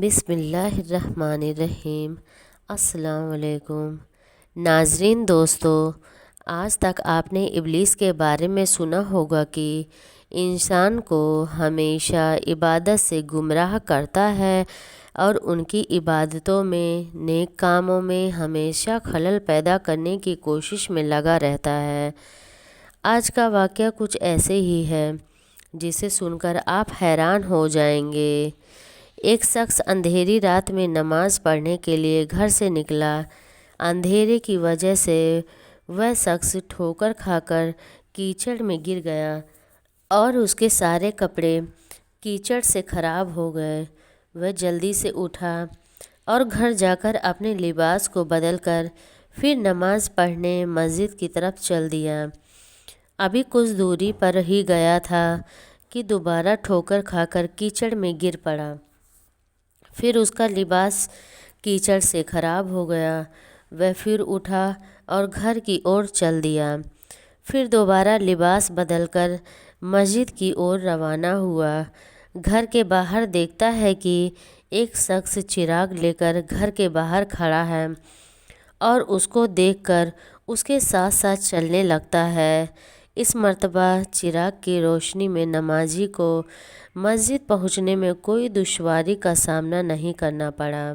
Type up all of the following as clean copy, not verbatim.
بسم اللہ الرحمن الرحیم۔ السلام علیکم ناظرین دوستو، آج تک آپ نے ابلیس کے بارے میں سنا ہوگا کہ انسان کو ہمیشہ عبادت سے گمراہ کرتا ہے اور ان کی عبادتوں میں، نیک کاموں میں ہمیشہ خلل پیدا کرنے کی کوشش میں لگا رہتا ہے۔ آج کا واقعہ کچھ ایسے ہی ہے جسے سن کر آپ حیران ہو جائیں گے۔ ایک شخص اندھیری رات میں نماز پڑھنے کے لیے گھر سے نکلا۔ اندھیرے کی وجہ سے وہ شخص ٹھوکر کھا کر کیچڑ میں گر گیا اور اس کے سارے کپڑے کیچڑ سے خراب ہو گئے۔ وہ جلدی سے اٹھا اور گھر جا کر اپنے لباس کو بدل کر پھر نماز پڑھنے مسجد کی طرف چل دیا۔ ابھی کچھ دوری پر ہی گیا تھا کہ دوبارہ ٹھوکر کھا کر کیچڑ میں گر پڑا۔ پھر اس کا لباس کیچڑ سے خراب ہو گیا۔ وہ پھر اٹھا اور گھر کی اور چل دیا۔ پھر دوبارہ لباس بدل کر مسجد کی اور روانہ ہوا۔ گھر کے باہر دیکھتا ہے کہ ایک شخص چراغ لے کر گھر کے باہر کھڑا ہے اور اس کو دیکھ کر اس کے ساتھ ساتھ چلنے لگتا ہے۔ اس مرتبہ چراغ کی روشنی میں نمازی کو مسجد پہنچنے میں کوئی دشواری کا سامنا نہیں کرنا پڑا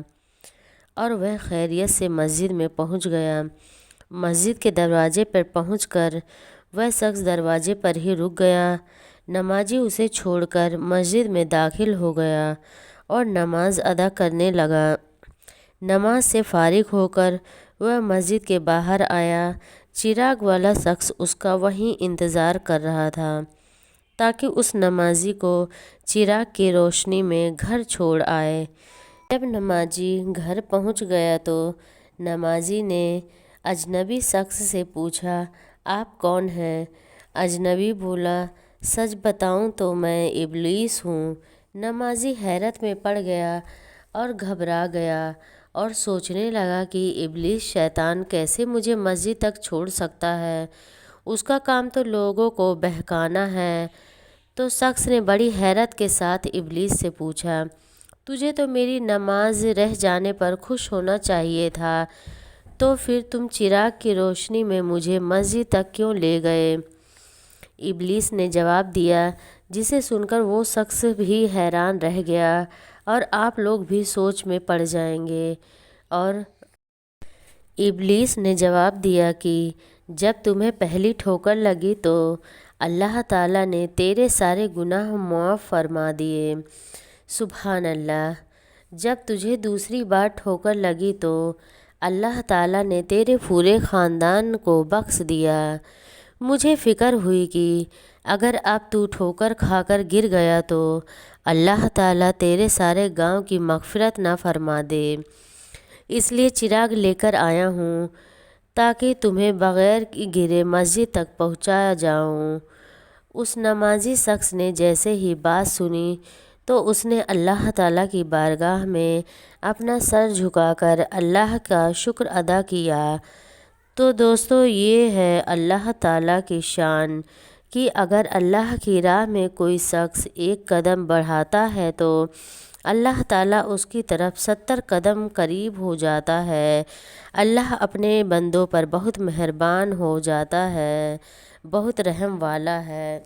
اور وہ خیریت سے مسجد میں پہنچ گیا۔ مسجد کے دروازے پر پہنچ کر وہ شخص دروازے پر ہی رک گیا۔ نمازی اسے چھوڑ کر مسجد میں داخل ہو گیا اور نماز ادا کرنے لگا۔ نماز سے فارغ ہو کر وہ مسجد کے باہر آیا۔ چراغ والا شخص اس کا وہیں انتظار کر رہا تھا تاکہ اس نمازی کو چراغ کی روشنی میں گھر چھوڑ آئے۔ جب نمازی گھر پہنچ گیا تو نمازی نے اجنبی شخص سے پوچھا، آپ کون ہیں؟ اجنبی بولا، سچ بتاؤں تو میں ابلیس ہوں۔ نمازی حیرت میں پڑ گیا اور گھبرا گیا اور سوچنے لگا کہ ابلیس شیطان کیسے مجھے مسجد تک چھوڑ سکتا ہے؟ اس کا کام تو لوگوں کو بہکانا ہے۔ تو شخص نے بڑی حیرت کے ساتھ ابلیس سے پوچھا، تجھے تو میری نماز رہ جانے پر خوش ہونا چاہیے تھا، تو پھر تم چراغ کی روشنی میں مجھے مسجد تک کیوں لے گئے؟ ابلیس نے جواب دیا، جسے سن کر وہ شخص بھی حیران رہ گیا اور آپ لوگ بھی سوچ میں پڑ جائیں گے۔ اور ابلیس نے جواب دیا کہ جب تمہیں پہلی ٹھوکر لگی تو اللہ تعالیٰ نے تیرے سارے گناہ معاف فرما دیے۔ سبحان اللہ۔ جب تجھے دوسری بار ٹھوکر لگی تو اللہ تعالیٰ نے تیرے پورے خاندان کو بخش دیا۔ مجھے فکر ہوئی کہ اگر اب تو ٹھوکر کھا کر گر گیا تو اللہ تعالیٰ تیرے سارے گاؤں کی مغفرت نہ فرما دے، اس لیے چراغ لے کر آیا ہوں تاکہ تمہیں بغیر گرے مسجد تک پہنچا جاؤں۔ اس نمازی شخص نے جیسے ہی بات سنی تو اس نے اللہ تعالیٰ کی بارگاہ میں اپنا سر جھکا کر اللہ کا شکر ادا کیا۔ تو دوستو، یہ ہے اللہ تعالیٰ کی شان کہ اگر اللہ کی راہ میں کوئی شخص ایک قدم بڑھاتا ہے تو اللہ تعالیٰ اس کی طرف 70 قدم قریب ہو جاتا ہے۔ اللہ اپنے بندوں پر بہت مہربان ہو جاتا ہے، بہت رحم والا ہے۔